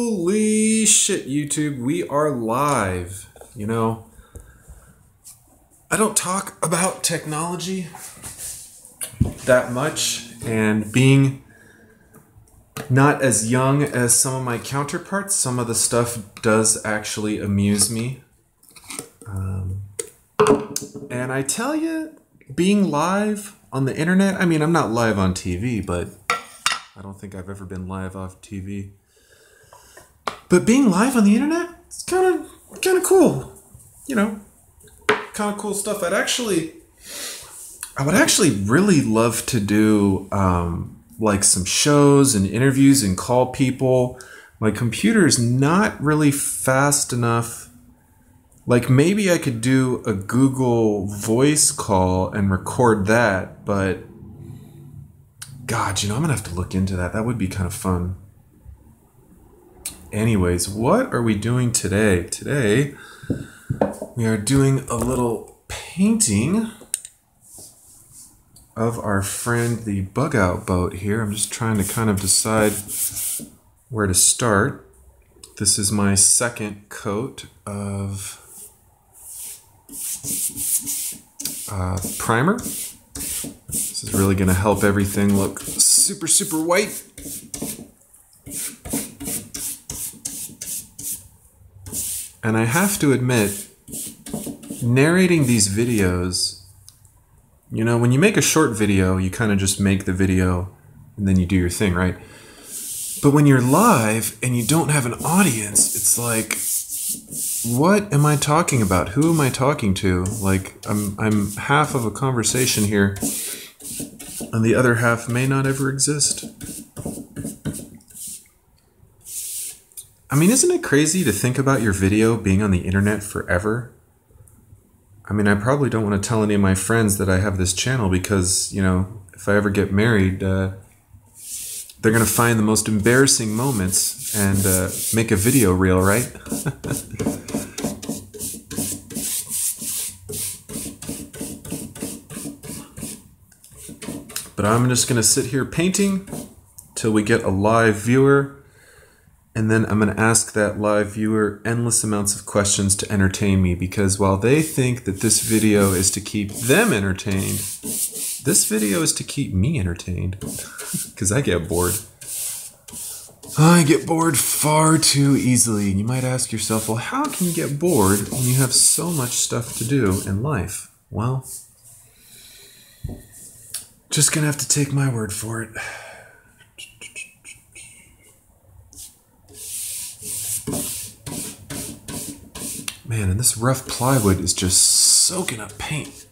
Holy shit, YouTube, we are live. You know, I don't talk about technology that much, and being not as young as some of my counterparts, some of the stuff does actually amuse me. And I tell you, being live on the internet, I mean, I'm not live on TV, but I don't think I've ever been live off TV. But being live on the internet, it's kind of cool. You know, kind of cool stuff. I would actually really love to do like some shows and interviews and call people. My computer's not really fast enough. Like maybe I could do a Google voice call and record that, but God, you know, I'm gonna have to look into that. That would be kind of fun. Anyways, what are we doing today? Today, we are doing a little painting of our friend, the Bug Out boat here. I'm just trying to kind of decide where to start. This is my second coat of primer. This is really going to help everything look super, super white. And I have to admit, narrating these videos, you know, when you make a short video, you kind of just make the video and then you do your thing, right? But when you're live and you don't have an audience, it's like, what am I talking about? Who am I talking to? Like, I'm half of a conversation here, and the other half may not ever exist. I mean, isn't it crazy to think about your video being on the internet forever? I mean, I probably don't want to tell any of my friends that I have this channel because, you know, if I ever get married, they're going to find the most embarrassing moments and make a video reel, right? But I'm just going to sit here painting till we get a live viewer. And then I'm going to ask that live viewer endless amounts of questions to entertain me, because while they think that this video is to keep them entertained, this video is to keep me entertained, because I get bored. I get bored far too easily. And you might ask yourself, well, how can you get bored when you have so much stuff to do in life? Well, just going to have to take my word for it. Man, and this rough plywood is just soaking up paint.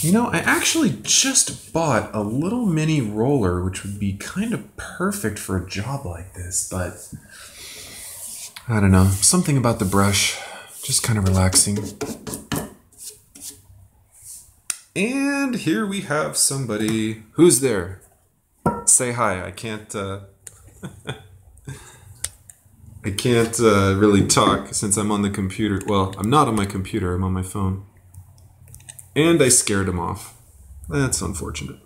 You know, I actually just bought a little mini roller, which would be kind of perfect for a job like this, but I don't know, something about the brush, just kind of relaxing. And here we have somebody. Who's there? Say hi. I can't really talk since I'm on the computer. Well, I'm not on my computer, I'm on my phone. And I scared him off. That's unfortunate.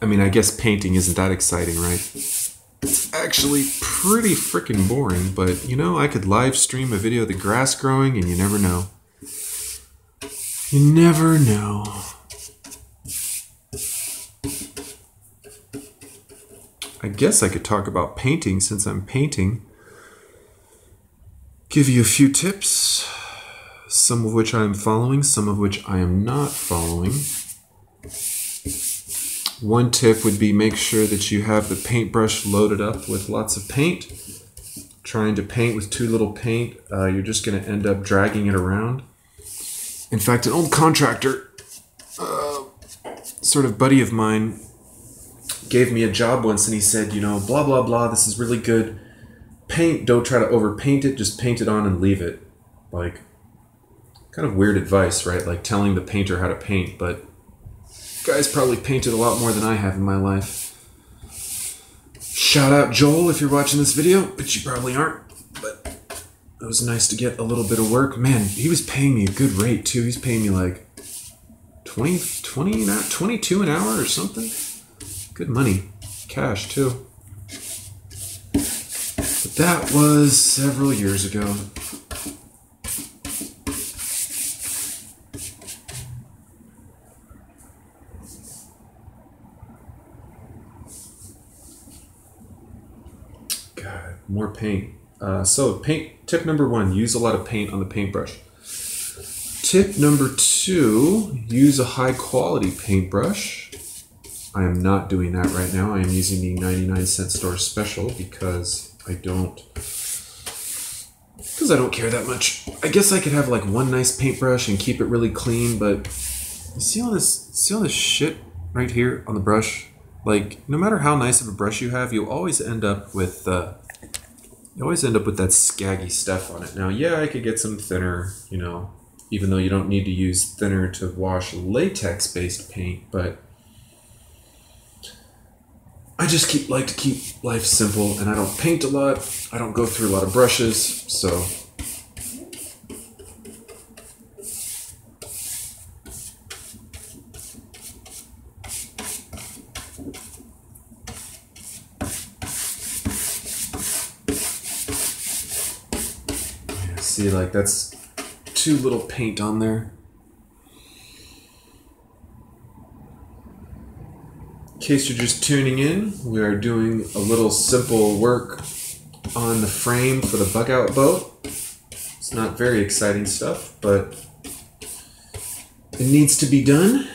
I mean, I guess painting isn't that exciting, right? It's actually pretty freaking boring, but you know, I could live stream a video of the grass growing and you never know. You never know. I guess I could talk about painting since I'm painting. Give you a few tips, some of which I am following, some of which I am not following. One tip would be make sure that you have the paintbrush loaded up with lots of paint. Trying to paint with too little paint, you're just going to end up dragging it around. In fact, an old contractor, sort of buddy of mine, gave me a job once and he said, you know, blah, blah, blah, this is really good. Paint, don't try to overpaint it, just paint it on and leave it. Like, kind of weird advice, right? Like telling the painter how to paint, but you guys probably painted a lot more than I have in my life. Shout out Joel if you're watching this video, but you probably aren't. But it was nice to get a little bit of work. Man, he was paying me a good rate too. He's paying me like 22 an hour or something. Good money. Cash, too. But that was several years ago. God, more paint. So paint, tip number 1, use a lot of paint on the paintbrush. Tip number 2, use a high quality paintbrush. I am not doing that right now. I am using the 99-cent store special because I don't care that much. I guess I could have like one nice paintbrush and keep it really clean, but you see all this shit right here on the brush? Like, no matter how nice of a brush you have, you always end up with that scaggy stuff on it. Now, yeah, I could get some thinner, you know, even though you don't need to use thinner to wash latex-based paint, but I just like to keep life simple, and I don't paint a lot. I don't go through a lot of brushes, so yeah, see, like that's too little paint on there. In case you're just tuning in, we are doing a little simple work on the frame for the bug out boat. It's not very exciting stuff, but it needs to be done,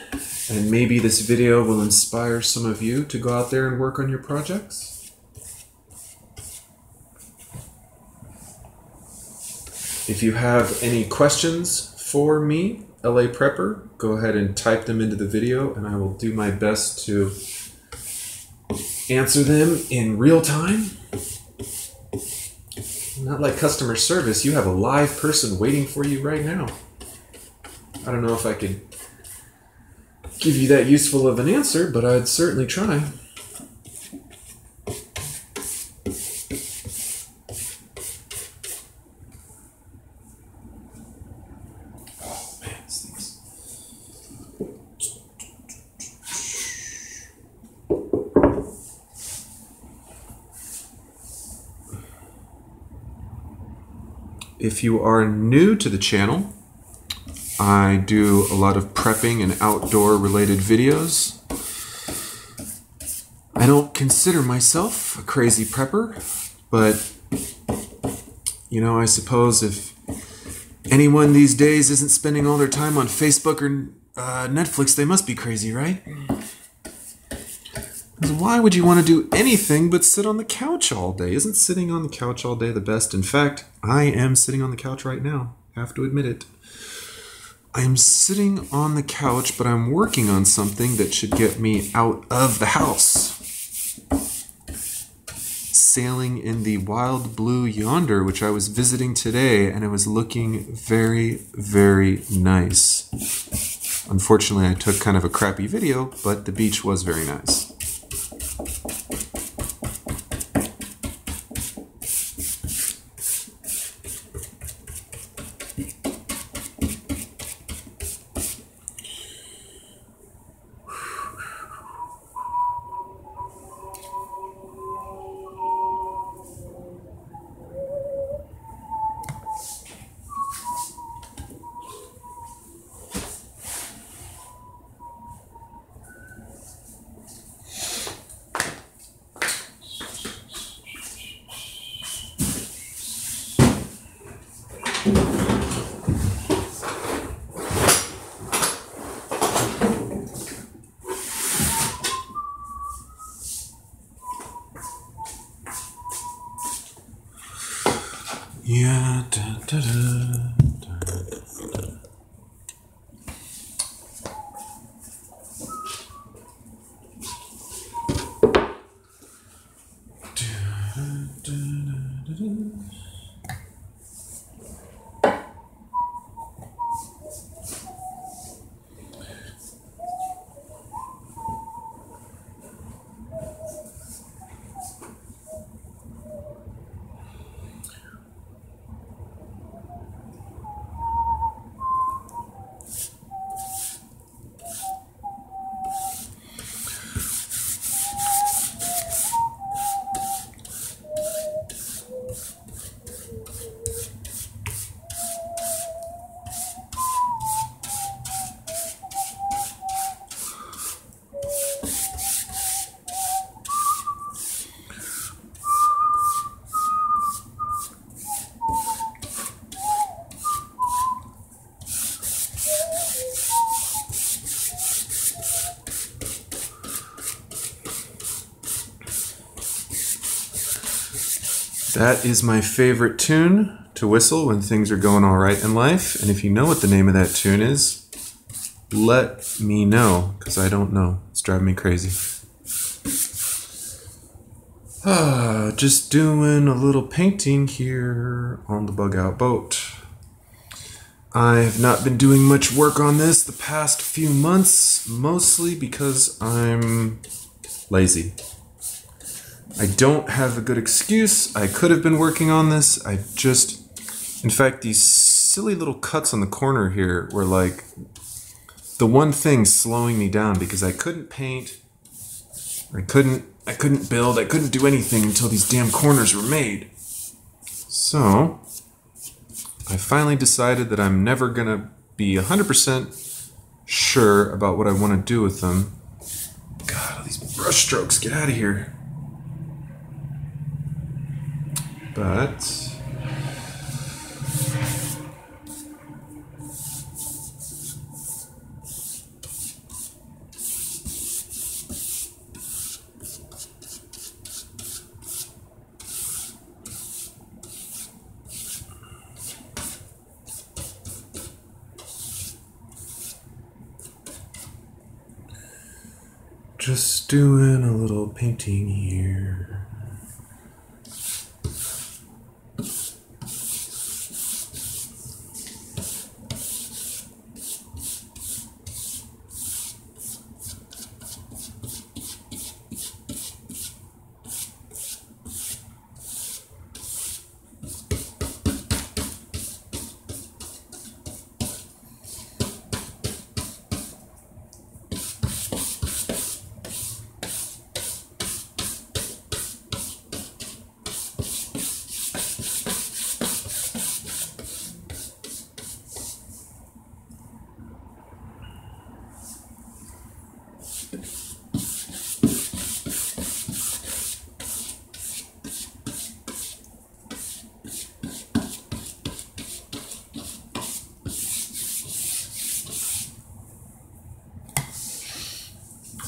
and maybe this video will inspire some of you to go out there and work on your projects. If you have any questions for me, LA Prepper, go ahead and type them into the video, and I will do my best to answer them in real time. Not like customer service, you have a live person waiting for you right now. I don't know if I could give you that useful of an answer, but I'd certainly try. Oh man, these things. If you are new to the channel, I do a lot of prepping and outdoor related videos. I don't consider myself a crazy prepper, but you know, I suppose if anyone these days isn't spending all their time on Facebook or Netflix, they must be crazy, right? Because why would you want to do anything but sit on the couch all day? Isn't sitting on the couch all day the best? In fact, I am sitting on the couch right now. I have to admit it. I am sitting on the couch, but I'm working on something that should get me out of the house. Sailing in the wild blue yonder, which I was visiting today, and it was looking very, very nice. Unfortunately, I took kind of a crappy video, but the beach was very nice. Yeah, da, da, da, da. That is my favorite tune to whistle when things are going all right in life. And if you know what the name of that tune is, let me know, because I don't know. It's driving me crazy. Just doing a little painting here on the Bug Out boat. I have not been doing much work on this the past few months, mostly because I'm lazy. I don't have a good excuse. I could have been working on this. In fact, these silly little cuts on the corner here were like the one thing slowing me down, because I couldn't paint, I couldn't build, I couldn't do anything until these damn corners were made. So I finally decided that I'm never gonna be 100% sure about what I want to do with them. God, all these brush strokes, get out of here. But just doing a little painting here.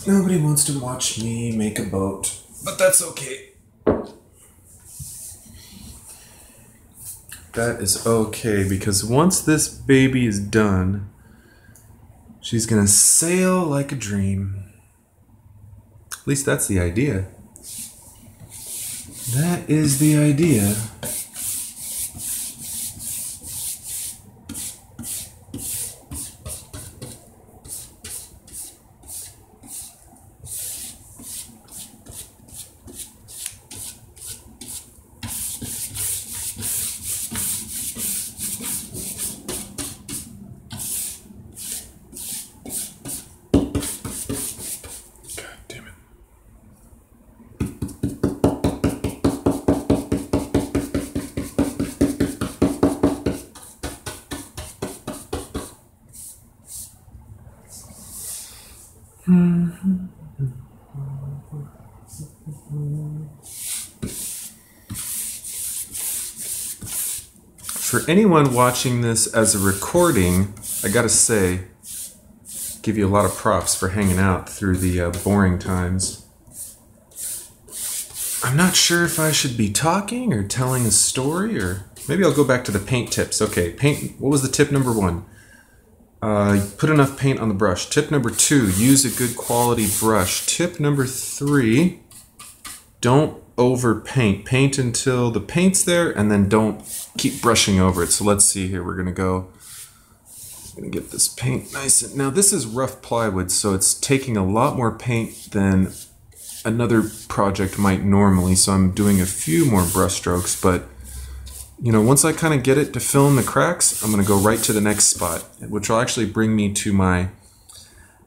Nobody wants to watch me make a boat, but that's okay. That is okay, because once this baby is done, she's gonna sail like a dream. At least that's the idea. That is the idea. For anyone watching this as a recording, I gotta say, give you a lot of props for hanging out through the boring times. I'm not sure if I should be talking or telling a story, or maybe I'll go back to the paint tips. Okay, paint. What was the tip number 1? Put enough paint on the brush. Tip number 2, use a good quality brush. Tip number 3, don't over paint. Paint until the paint's there, and then don't keep brushing over it. So let's see here. We're gonna get this paint nice. Now this is rough plywood, so it's taking a lot more paint than another project might normally. So I'm doing a few more brush strokes, but you know, once I kind of get it to fill in the cracks, I'm gonna go right to the next spot, which will actually bring me to my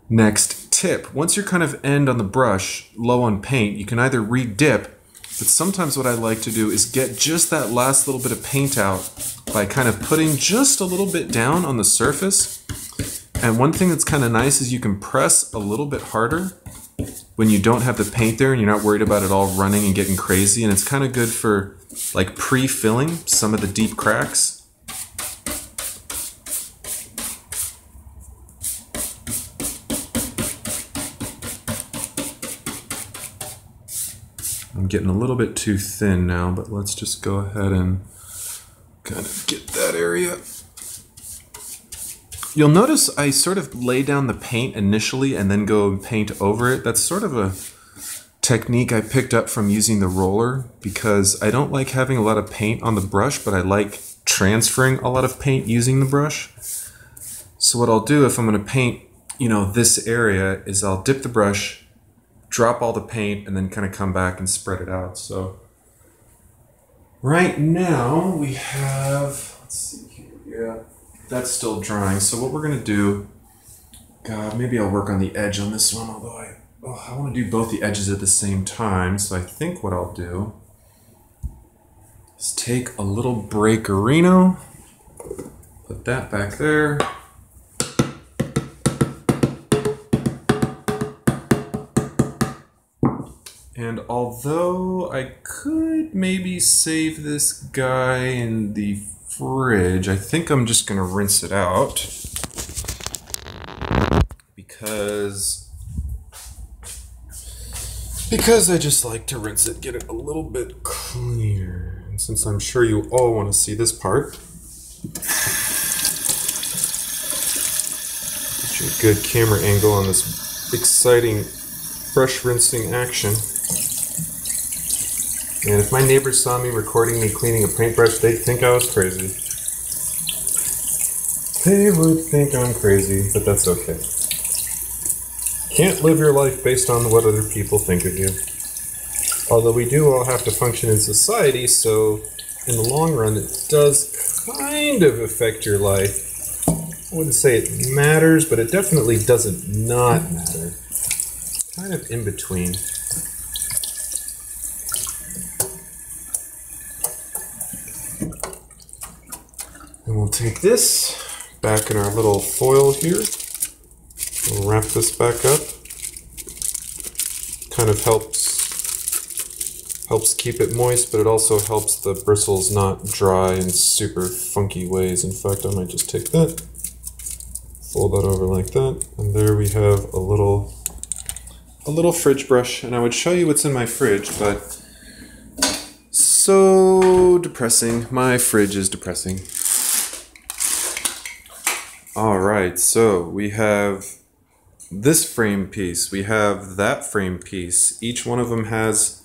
next tip. Once you're kind of end on the brush, low on paint, you can either re-dip, but sometimes what I like to do is get just that last little bit of paint out by kind of putting just a little bit down on the surface. And one thing that's kind of nice is you can press a little bit harder when you don't have the paint there and you're not worried about it all running and getting crazy. And it's kind of good for like pre-filling some of the deep cracks. I'm getting a little bit too thin now, but let's just go ahead and kind of get that area. You'll notice I sort of lay down the paint initially and then go and paint over it. That's sort of a technique I picked up from using the roller, because I don't like having a lot of paint on the brush, but I like transferring a lot of paint using the brush. So what I'll do if I'm going to paint, you know, this area is I'll dip the brush, drop all the paint, and then kind of come back and spread it out. So right now we have, let's see here, yeah, that's still drying. So what we're gonna do, God, maybe I'll work on the edge on this one, although I want to do both the edges at the same time. So I think what I'll do is take a little Breakerino, put that back there. And although I could maybe save this guy in the fridge, I think I'm just going to rinse it out because I just like to rinse it, get it a little bit cleaner. And since I'm sure you all want to see this part, get you a good camera angle on this exciting brush rinsing action. And if my neighbors saw me recording me cleaning a paintbrush, they'd think I was crazy. They would think I'm crazy, but that's okay. Can't live your life based on what other people think of you. Although we do all have to function in society, so in the long run it does kind of affect your life. I wouldn't say it matters, but it definitely doesn't not matter. Kind of in between. And we'll take this back in our little foil here. We'll wrap this back up. Kind of helps keep it moist, but it also helps the bristles not dry in super funky ways. In fact, I might just take that, fold that over like that, and there we have a little fridge brush. And I would show you what's in my fridge, but so depressing. My fridge is depressing. All right, so we have this frame piece, we have that frame piece. Each one of them has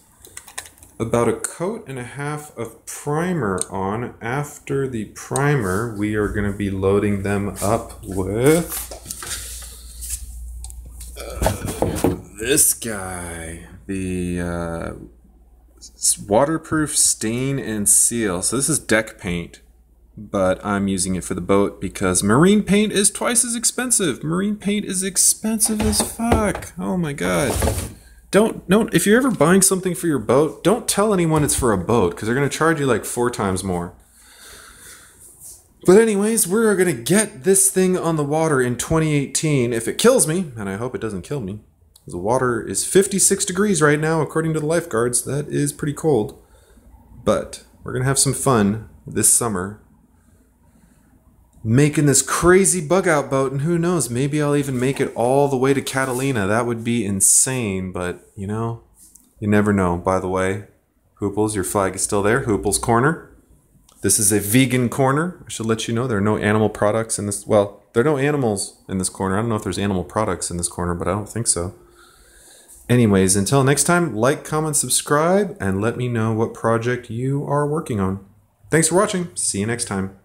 about a coat and a half of primer on. After the primer, we are going to be loading them up with this guy, the waterproof stain and seal. So this is deck paint, but I'm using it for the boat because marine paint is twice as expensive. Marine paint is expensive as fuck. Oh my god. Don't, if you're ever buying something for your boat, don't tell anyone it's for a boat, because they're going to charge you like 4 times more. But anyways, we're going to get this thing on the water in 2018 if it kills me, and I hope it doesn't kill me. The water is 56 degrees right now, according to the lifeguards. That is pretty cold. But we're going to have some fun this summer making this crazy bug out boat, and who knows, maybe I'll even make it all the way to Catalina. That would be insane, but you know, you never know. By the way, Hooples, your flag is still there. Hooples Corner. This is a vegan corner. I should let you know there are no animal products in this. Well, there are no animals in this corner. I don't know if there's animal products in this corner, but I don't think so. Anyways, until next time, like, comment, subscribe, and let me know what project you are working on. Thanks for watching. See you next time.